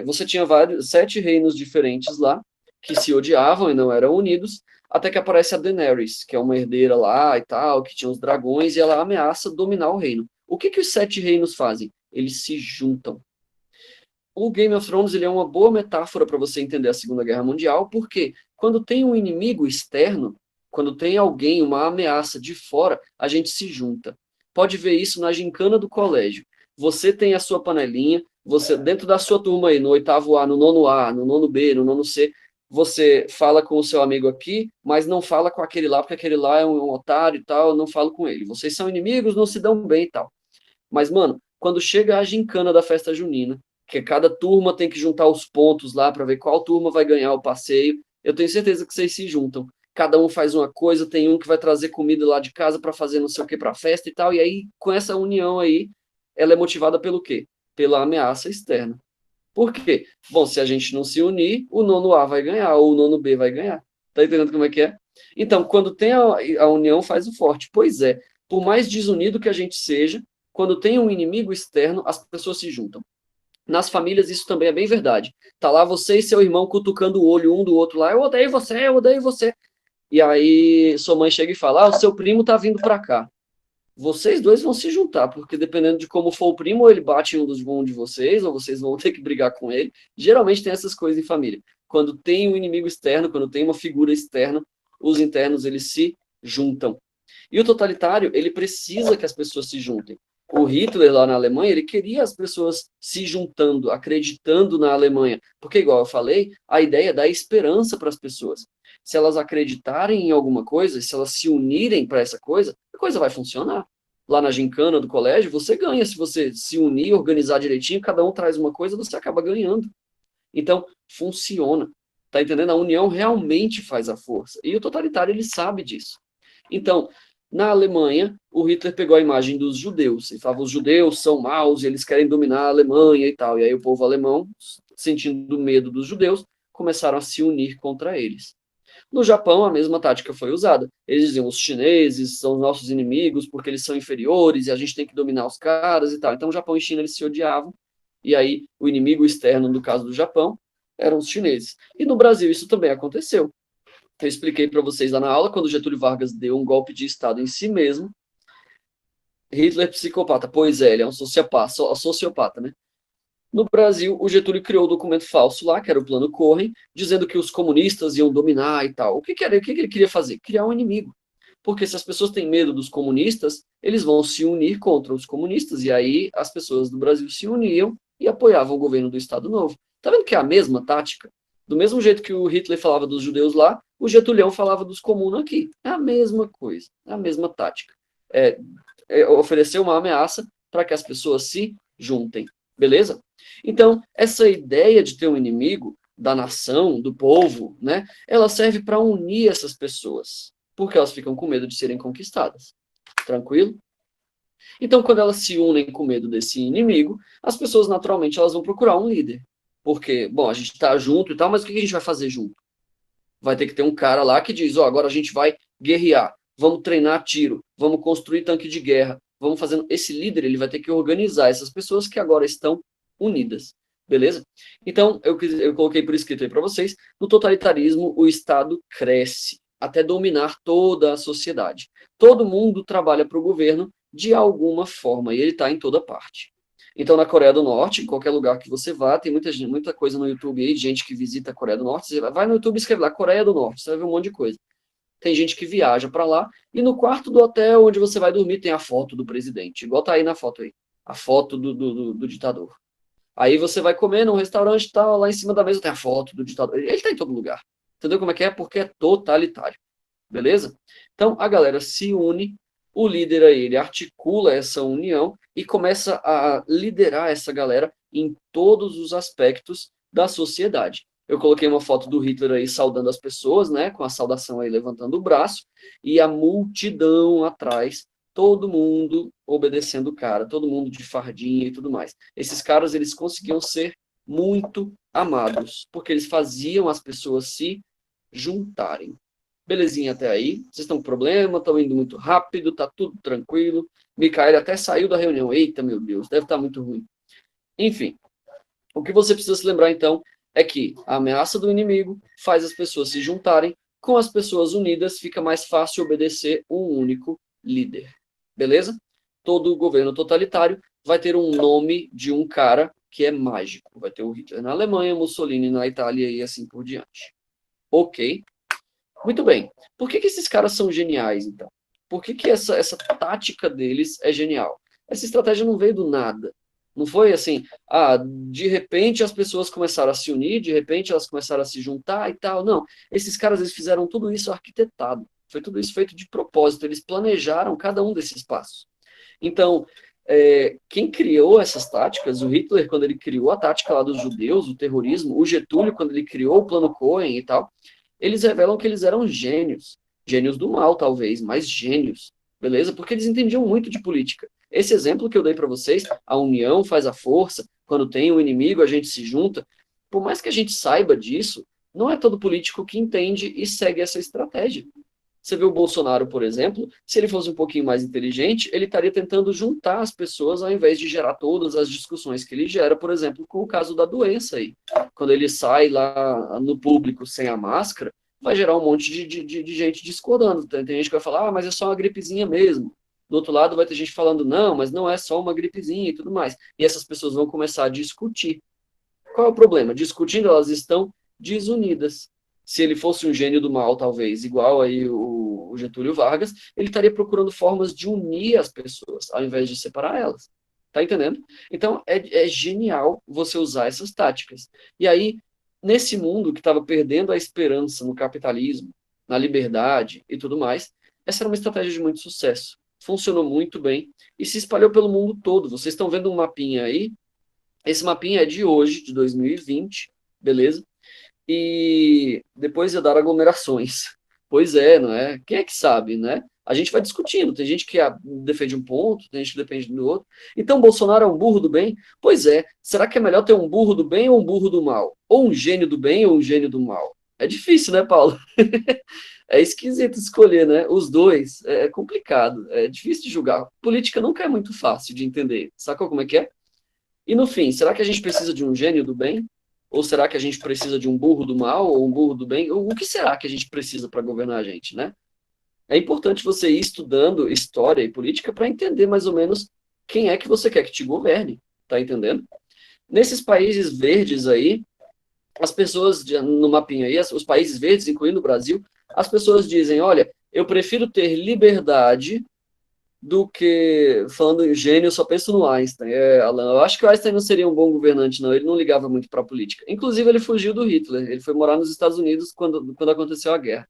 Você tinha 7 reinos diferentes lá, que se odiavam e não eram unidos, até que aparece a Daenerys, que é uma herdeira lá e tal, que tinha os dragões, e ela ameaça dominar o reino. O que os 7 reinos fazem? Eles se juntam. O Game of Thrones ele é uma boa metáfora para você entender a Segunda Guerra Mundial, porque quando tem um inimigo externo, quando tem alguém, uma ameaça de fora, a gente se junta. Pode ver isso na gincana do colégio. Você tem a sua panelinha, você dentro da sua turma aí, no 8º A, no 9º A, no 9º B, no 9º C, você fala com o seu amigo aqui, mas não fala com aquele lá, porque aquele lá é um otário e tal, eu não falo com ele. Vocês são inimigos, não se dão bem e tal. Mas, mano, quando chega a gincana da festa junina, que cada turma tem que juntar os pontos lá para ver qual turma vai ganhar o passeio, eu tenho certeza que vocês se juntam. Cada um faz uma coisa, tem um que vai trazer comida lá de casa para fazer não sei o que para festa e tal, e aí com essa união aí, ela é motivada pelo quê? Pela ameaça externa. Por quê? Bom, se a gente não se unir, o 9º A vai ganhar, ou o 9º B vai ganhar. Tá entendendo como é que é? Então, quando tem a união, faz o forte. Pois é, por mais desunido que a gente seja, quando tem um inimigo externo, as pessoas se juntam. Nas famílias isso também é bem verdade. Tá lá você e seu irmão cutucando o olho um do outro lá, eu odeio você, eu odeio você. E aí sua mãe chega e fala, o seu primo tá vindo pra cá. Vocês dois vão se juntar, porque dependendo de como for o primo, ou ele bate em um de vocês, ou vocês vão ter que brigar com ele. Geralmente tem essas coisas em família. Quando tem um inimigo externo, quando tem uma figura externa, os internos eles se juntam. E o totalitário, ele precisa que as pessoas se juntem. O Hitler lá na Alemanha, ele queria as pessoas se juntando, acreditando na Alemanha. Porque, igual eu falei, a ideia dá esperança para as pessoas. Se elas acreditarem em alguma coisa, se elas se unirem para essa coisa, a coisa vai funcionar. Lá na gincana do colégio, você ganha. Se você se unir, organizar direitinho, cada um traz uma coisa, você acaba ganhando. Então, funciona. Tá entendendo? A união realmente faz a força. E o totalitário, ele sabe disso. Então, na Alemanha, o Hitler pegou a imagem dos judeus e falava: os judeus são maus, eles querem dominar a Alemanha e tal. E aí o povo alemão, sentindo medo dos judeus, começaram a se unir contra eles. No Japão, a mesma tática foi usada. Eles diziam: os chineses são nossos inimigos porque eles são inferiores e a gente tem que dominar os caras e tal. Então, Japão e China eles se odiavam. E aí, o inimigo externo, no caso do Japão, eram os chineses. E no Brasil, isso também aconteceu. Eu expliquei para vocês lá na aula, quando Getúlio Vargas deu um golpe de Estado em si mesmo. Hitler psicopata. Pois é, ele é um sociopata, né? No Brasil, o Getúlio criou o documento falso lá, que era o Plano Cohen, dizendo que os comunistas iam dominar e tal. O que ele queria fazer? Criar um inimigo. Porque se as pessoas têm medo dos comunistas, eles vão se unir contra os comunistas. E aí as pessoas do Brasil se uniam e apoiavam o governo do Estado Novo. Tá vendo que é a mesma tática? Do mesmo jeito que o Hitler falava dos judeus lá, o Getúlio falava dos comunos aqui. É a mesma coisa, é a mesma tática. Oferecer uma ameaça para que as pessoas se juntem. Beleza? Então, essa ideia de ter um inimigo da nação, do povo, né, ela serve para unir essas pessoas, porque elas ficam com medo de serem conquistadas. Tranquilo? Então, quando elas se unem com medo desse inimigo, as pessoas naturalmente elas vão procurar um líder. Porque, bom, a gente está junto e tal, mas o que a gente vai fazer junto? Vai ter que ter um cara lá que diz, agora a gente vai guerrear, vamos treinar tiro, vamos construir tanque de guerra, vamos fazendo... Esse líder, ele vai ter que organizar essas pessoas que agora estão unidas, beleza? Então, eu coloquei por escrito aí para vocês, no totalitarismo, o Estado cresce até dominar toda a sociedade. Todo mundo trabalha para o governo de alguma forma, e ele está em toda parte. Então, na Coreia do Norte, em qualquer lugar que você vá, tem muita coisa no YouTube aí, de gente que visita a Coreia do Norte. Você vai no YouTube e escreve lá, Coreia do Norte, você vai ver um monte de coisa. Tem gente que viaja para lá, e no quarto do hotel onde você vai dormir tem a foto do presidente, igual tá aí na foto aí, a foto do ditador. Aí você vai comer num restaurante, tá, lá em cima da mesa tem a foto do ditador. Ele tá em todo lugar. Entendeu como é que é? Porque é totalitário. Beleza? Então a galera se une, o líder aí, ele articula essa união e começa a liderar essa galera em todos os aspectos da sociedade. Eu coloquei uma foto do Hitler aí saudando as pessoas, né, com a saudação aí levantando o braço, e a multidão atrás, todo mundo obedecendo o cara, todo mundo de fardinha e tudo mais. Esses caras, eles conseguiam ser muito amados, porque eles faziam as pessoas se juntarem. Belezinha até aí. Vocês estão com problema? Estão indo muito rápido? Tá tudo tranquilo? Micael até saiu da reunião. Eita, meu Deus, deve estar muito ruim. Enfim, o que você precisa se lembrar, então, é que a ameaça do inimigo faz as pessoas se juntarem. Com as pessoas unidas, fica mais fácil obedecer um único líder. Beleza? Todo governo totalitário vai ter um nome de um cara que é mágico. Vai ter o Hitler na Alemanha, Mussolini na Itália e assim por diante. Ok? Muito bem. Por que esses caras são geniais, então? Por que essa tática deles é genial? Essa estratégia não veio do nada. Não foi assim, de repente as pessoas começaram a se unir, de repente elas começaram a se juntar e tal. Não. Esses caras, eles fizeram tudo isso arquitetado. Foi tudo isso feito de propósito. Eles planejaram cada um desses passos. Então, quem criou essas táticas, o Hitler, quando ele criou a tática lá dos judeus, o terrorismo, o Getúlio, quando ele criou o plano Cohen e tal, eles revelam que eles eram gênios. Gênios do mal, talvez, mas gênios. Beleza? Porque eles entendiam muito de política. Esse exemplo que eu dei para vocês, a união faz a força, quando tem um inimigo, a gente se junta. Por mais que a gente saiba disso, não é todo político que entende e segue essa estratégia. Você vê o Bolsonaro, por exemplo, se ele fosse um pouquinho mais inteligente, ele estaria tentando juntar as pessoas ao invés de gerar todas as discussões que ele gera, por exemplo, com o caso da doença aí. Quando ele sai lá no público sem a máscara, vai gerar um monte de gente discordando. Tem gente que vai falar, mas é só uma gripezinha mesmo. Do outro lado vai ter gente falando, não, mas não é só uma gripezinha e tudo mais. E essas pessoas vão começar a discutir. Qual é o problema? Discutindo, elas estão desunidas. Se ele fosse um gênio do mal, talvez, igual aí o Getúlio Vargas, ele estaria procurando formas de unir as pessoas, ao invés de separar elas. Tá entendendo? Então, é genial você usar essas táticas. E aí, nesse mundo que estava perdendo a esperança no capitalismo, na liberdade e tudo mais, essa era uma estratégia de muito sucesso. Funcionou muito bem e se espalhou pelo mundo todo. Vocês estão vendo um mapinha aí? Esse mapinha é de hoje, de 2020, beleza? E depois ia dar aglomerações. Pois é, não é? Quem é que sabe, né? A gente vai discutindo. Tem gente que defende um ponto, tem gente que defende do outro. Então, Bolsonaro é um burro do bem? Pois é. Será que é melhor ter um burro do bem ou um burro do mal? Ou um gênio do bem ou um gênio do mal? É difícil, né, Paulo? É esquisito escolher, né? Os dois. É complicado. É difícil de julgar. Política nunca é muito fácil de entender. Sacou como é que é? E no fim, será que a gente precisa de um gênio do bem? Ou será que a gente precisa de um burro do mal ou um burro do bem? O que será que a gente precisa para governar a gente, né? É importante você ir estudando história e política para entender mais ou menos quem é que você quer que te governe, tá entendendo? Nesses países verdes aí, as pessoas, no mapinha aí, os países verdes, incluindo o Brasil, as pessoas dizem, olha, eu prefiro ter liberdade do que, falando em gênio, eu só penso no Einstein. Alan, eu acho que o Einstein não seria um bom governante, não. Ele não ligava muito para a política. Inclusive, ele fugiu do Hitler. Ele foi morar nos Estados Unidos quando aconteceu a guerra.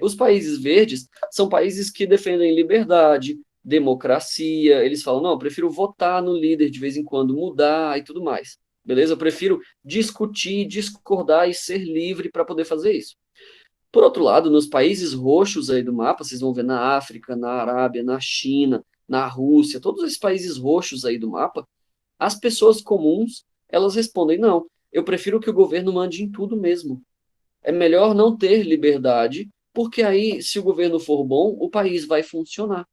Os países verdes são países que defendem liberdade, democracia. Eles falam, não, eu prefiro votar no líder de vez em quando, mudar e tudo mais. Beleza? Eu prefiro discutir, discordar e ser livre para poder fazer isso. Por outro lado, nos países roxos aí do mapa, vocês vão ver na África, na Arábia, na China, na Rússia, todos esses países roxos aí do mapa, as pessoas comuns, elas respondem, não, eu prefiro que o governo mande em tudo mesmo. É melhor não ter liberdade, porque aí, se o governo for bom, o país vai funcionar.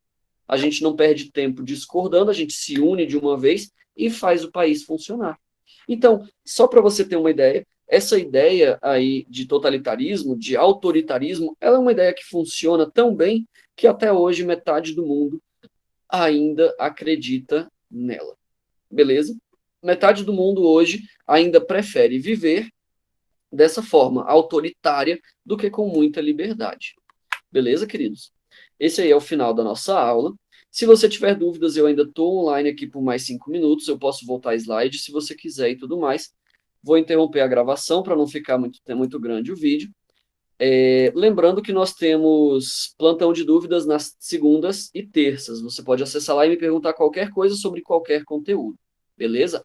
A gente não perde tempo discordando, a gente se une de uma vez e faz o país funcionar. Então, só para você ter uma ideia, essa ideia aí de totalitarismo, de autoritarismo, ela é uma ideia que funciona tão bem que até hoje metade do mundo ainda acredita nela. beleza? Metade do mundo hoje ainda prefere viver dessa forma autoritária do que com muita liberdade. Beleza, queridos? Esse aí é o final da nossa aula. Se você tiver dúvidas, eu ainda estou online aqui por mais 5 minutos, eu posso voltar a slide se você quiser e tudo mais. Vou interromper a gravação para não ficar muito grande o vídeo. Lembrando que nós temos plantão de dúvidas nas segundas e terças. Você pode acessar lá e me perguntar qualquer coisa sobre qualquer conteúdo. Beleza?